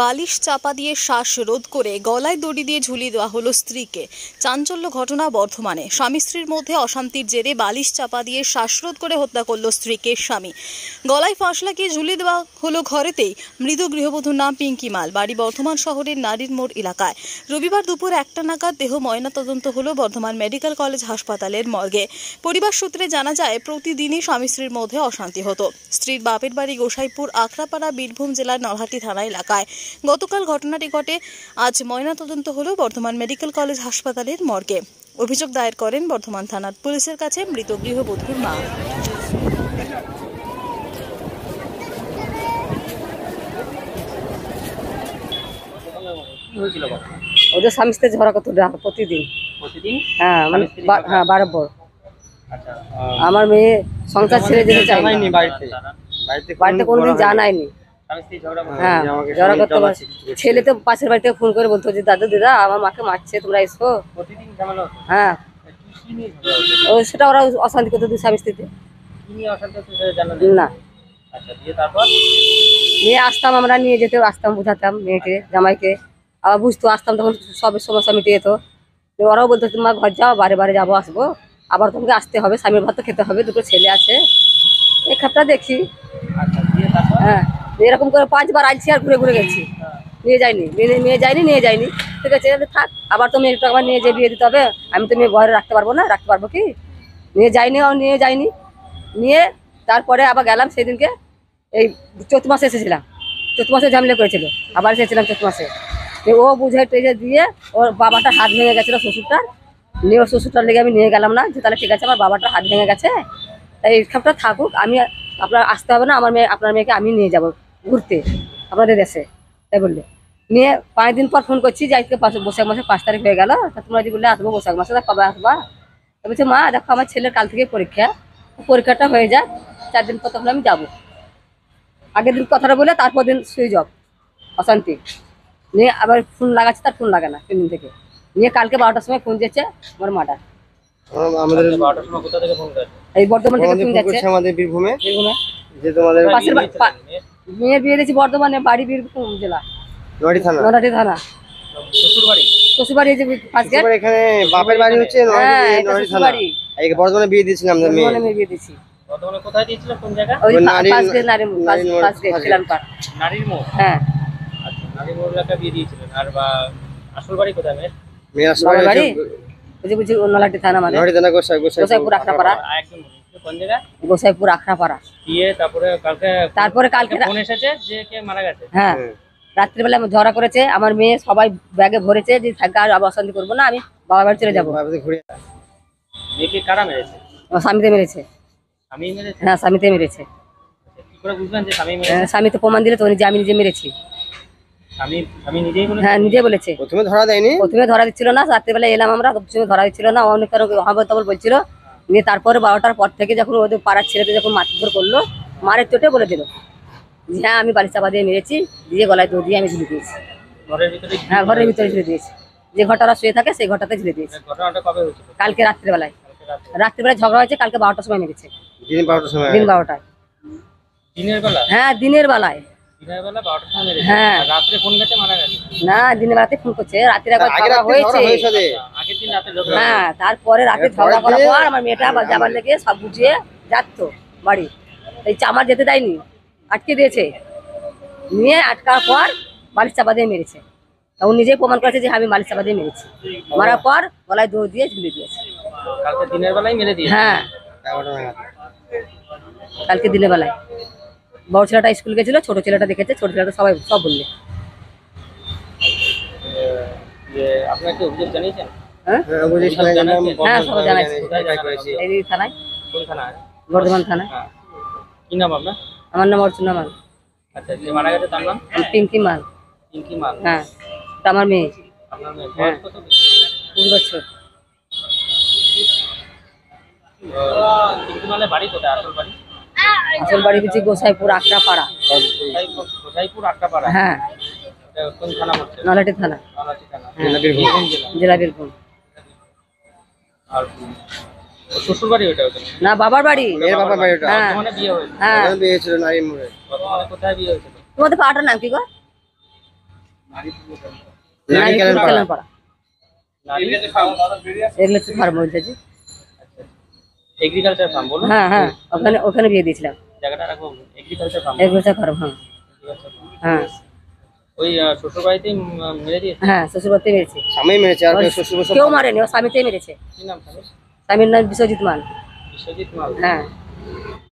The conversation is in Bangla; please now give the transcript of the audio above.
বালিশ চাপা দিয়ে শ্বাসরোধ করে গলায় দড়ি দিয়ে ঝুলিয়ে দেওয়া হলো স্ত্রীকে। চাঞ্চল্য ঘটনা বর্ধমানে। স্বামী স্ত্রীর মধ্যে অশান্তির জেরে বালিশ চাপা দিয়ে শ্বাসরোধ করে হত্যা করল স্ত্রীকে স্বামী। গলায় ফাঁস লাগিয়ে ঝুলিয়ে দেওয়া হলো ঘরেতেই। মৃত গৃহবধূর নাম পিঙ্কি মাল, বাড়ি বর্ধমান শহরের নারীর মোড় এলাকায়। রবিবার দুপুর 1টা নাগাদ দেহ ময়নাতদন্ত হলো বর্ধমান মেডিকেল কলেজ হাসপাতালের মর্গে। পরিবার সূত্রে জানা যায়, প্রতিদিনই স্বামী স্ত্রীর মধ্যে অশান্তি হতো। স্ত্রীর বাপের বাড়ি গোসাইপুর আখড়াপাড়া, বীরভূম জেলার নলহাটি থানা এলাকায়। গতকাল ঘটনাটি ঘটে। আজ ময়নাতদন্ত হলো বর্ধমান মেডিকেল কলেজ হাসপাতালের মর্গে। অভিযোগ দায়ের করেন বর্ধমান থানার পুলিশের কাছে মৃত গৃহবধূর মা। ওদের স্বামী স্ত্রী ঝগড়া করতো প্রতিদিন। হ্যাঁ, মানে বারবার। আমার মেয়ে সংসার ছেড়ে যেতে চায় না, বাড়িতে কোনোদিন জানায়নি। হ্যাঁ, ঝগড়া করতে পারছে। ছেলে তো পাশের বাড়িতে ফোন করে বলতো যে দাদা দিদা আমার মাকে মারছে, তোমরা এসো। হ্যাঁ, ও সেটা ওরা অশান্তি করতো স্বামী স্ত্রীতে। না, নিয়ে আসতাম, আমরা নিয়ে যেতে আসতাম, বুঝাতাম মেয়েকে জামাইকে, আবার বুঝতো, আসতাম, তখন সব সমস্যা মিটে যেত। ওরাও বলতো তোমার ঘর যাও, বারে বারে যাবো আসবো, আবার তোমাকে আসতে হবে, স্বামীর ভাত তো খেতে হবে, দুটো ছেলে আছে, এই খাপটা দেখি। হ্যাঁ, এরকম করে 5বার আইছি আর ঘুরে ঘুরে গেছি, নিয়ে যাইনি। ঠিক আছে, থাক, আবার তো মেয়েটা আবার নিয়ে যেয়ে বিয়ে দিতে হবে, আমি তো মেয়ে ঘরে রাখতে পারবো না, রাখতে পারবো কি? নিয়ে যাইনি। নিয়ে তারপরে আবার গেলাম সেদিনকে, এই চৈত মাসে এসেছিলাম, চৈত মাসে ঝামেলা করেছিল, আবার এসেছিলাম চৈত মাসে। ও বুঝে টেঝে দিয়ে ওর বাবাটার হাত ভেঙে গেছিলো, শ্বশুরটার। নিয়ে ওর শ্বশুরটার লেগে আমি নিয়ে গেলাম না, যে তাহলে ঠিক আছে আমার বাবাটার হাত ভেঙে গেছে, তাই এই খাপটা থাকুক, আমি আপনার আসতে হবে না, আপনার মেয়েকে আমি নিয়ে যাব ঘুরতে আপনাদের দেশে, তাই বললে। নিয়ে 5 দিন পর ফোন করছি যে আজকে বৈশাখ মাসে 5 তারিখ হয়ে গেল, তা তোমরা যে বললে আসবো বৈশাখ মাসে, তা কবে আসবা? বলছে মা দেখো আমার ছেলের কাল থেকে পরীক্ষাটা হয়ে যায়, 4 দিন পর তখন আমি যাবো। আগের দিন কথাটা বলে তারপর দিন সুইচ অফ, অশান্তি। নিয়ে আবার ফোন লাগাচ্ছে, তার ফোন লাগে না 3 দিন থেকে। নিয়ে কালকে 12টার সময় ফোন দিয়েছে আমার মাটা। আমাদের 12টার সময় কোথা থেকে ফোন করেছে? এই বর্ধমান থেকে ফোন যাচ্ছে, আমাদের বীরভূমে যে তোমাদের পাশের মেয়ের বিয়ে দিয়েছি বর্ধমানে, বাড়ি বীরভূম জেলা, নলহাটি থানা। শ্বশুর বাড়ি যে পাশে, এখানে বাপের বাড়ি হচ্ছে নলহাটি থানা। এই বর্ধমানে বিয়ে দিয়েছিলাম আমরা, মেয়ে বিয়ে দিয়েছি। বর্ধমানে কোথায় দিয়েছিল, কোন জায়গা? ওই নারীর মোড়। হ্যাঁ, আচ্ছা, নারীর মোড় এলাকায় বিয়ে দিয়েছিলেন। আর আসল বাড়ি কোথায় মেয়ের? মেয়ের বাড়ি বুঝি নলহাটি থানা, মানে নলহাটি থানা গোসাইপুর আখড়াপাড়া। কোন জায়গা? গোসাইপুর আখড়াপাড়া। দিয়ে তারপরে কালকে ফোন এসেছে যে কে মারা গেছে। হ্যাঁ, রাত্রিবেলা ঝগড়া করেছে, আমার মেয়ে সবাই ব্যাগে ভরেছে যে থাকা আর অশান্তি করবো না, আমি বাবার বাড়ি চলে যাবো। মেয়েকে কারা মেরেছে? স্বামীতে মেরেছে। স্বামী মেরেছে? হ্যাঁ, স্বামীতে মেরেছে। কি করে বুঝলেন যে স্বামী মেরেছে? স্বামী তো প্রমাণ দিলে তো, আমি নিজে মেরেছি। স্বামী নিজেই বলেছে? হ্যাঁ, নিজে বলেছে। প্রথমে ধরা দেয়নি, প্রথমে ধরা দিচ্ছিল না, রাত্রিবেলা এলাম আমরা, প্রথমে ধরা দিচ্ছিল না, অনেক হবল বলছিল। নিয়ে তারপরে 12টার পর থেকে যখন ওদের পাড়ার ছেলেদের যখন মারধর করলো, মারের চোটে বলে দিল যে হ্যাঁ আমি বালিশ চাপা দিয়ে মেরেছি, দিয়ে গলায় দড়ি দিয়ে আমি ঝুলে দিয়েছি। হ্যাঁ, ঘরের ভিতরে ঝুলে দিয়েছি, যে ঘরটা ওরা শুয়ে থাকে সেই ঘরটাতে ঝুলে দিয়েছি। ঘটনাটা কবে হয়েছিল? কালকে রাত্রিবেলায় ঝগড়া হয়েছে, কালকে 12টার সময় মেরেছে। দিন 12টায়। দিনের বেলা? হ্যাঁ, দিনের বেলায়। দিনের বেলা 12টার সময় মেরেছে? হ্যাঁ, রাত্রে ফোন গেছে মারা গেছে? না, দিনের বেলাতে ফোন করছে, রাতের একবার ঝগড়া হয়েছে। আগের দিন রাতে? হ্যাঁ, তারপরে রাতে ঝগড়া করার পর আমার মেয়েটা যাবার লেগে সব বুঝিয়ে যাচ্ত বাড়ি, এই আমার যেতে দেয়নি, আটকে দিয়েছে। নিয়ে আটকার পর বালিশ চাপা দিয়ে মেরেছে। ও নিজেই প্রমাণ করেছে যে আমি বালিশ চাপা দিয়ে মেরেছি। মারার পর গলায় দড়ি দিয়ে ঝুলে দিয়েছে। কালকে দিনের বেলায় মেরে দিয়েছে? হ্যাঁ, কালকে দিনের বেলায়। বড় ছেলেটা স্কুল গেছিল, ছোট ছেলেটা দেখেছে, ছোট ছেলেটা সব বললে। আপনার কি অভিযোগ জানিয়েছেন? হ্যাঁ, সবাই জানাইছে। এই থানায়। কোন থানায়? বর্ধমান থানায়। কি নাম আপনার? আমার নাম অর্চনা মাল। আচ্ছা, যে মারা গেছে তার নাম? পিঙ্কি মাল। পিঙ্কি মাল? হ্যাঁ, এটা আমার মেয়ে। আপনার মেয়ে বয়স কত? 3 বছর। পিঙ্কি মালের বাড়ি কোথায়? আসল বাড়ি? আসল বাড়ি হচ্ছে গোসাইপুর আখড়াপাড়া। গোসাইপুর আখড়াপাড়া? হ্যাঁ। কোন থানা পড়ছে? নলহাটি থানা। জেলা বীরভূম। আর শ্বশুর বাড়ি ওটা? না, বাবার বাড়ি। মেয়ের বাবার বাড়ি ওটা। বর্তমানে বিয়ে হয়েছে? হ্যাঁ, বিয়ে হয়েছিল নারীর মোড়ে। বর্তমানে কোথায় বিয়ে হয়েছিল? তোমাদের পাড়াটার নাম কি গো? নারী কেলেন পাড়া। কেলেনপাড়া। নারী এগুলো তো ফার্ম বলছে যে। এগ্রিকালচার ফার্ম বলুন। হ্যাঁ হ্যাঁ, ওখানে ওখানে বিয়ে দিয়েছিলাম। জায়গাটা রাখবো এগ্রিকালচার ফার্ম। এগুলো ফার্ম, হ্যাঁ হ্যাঁ ওই শ্বশুর বাড়িতেই মেরে দিয়েছে। হ্যাঁ, শ্বশুর বাড়িতে মেরেছে। স্বামী মেরেছে আর কেউ শ্বশুর কেউ মারেনি, ও স্বামীতেই মেরেছে। কি নাম স্বামীর? স্বামীর নাম বিশ্বজিৎ মাল। বিশ্বজিৎ মাল। হ্যাঁ।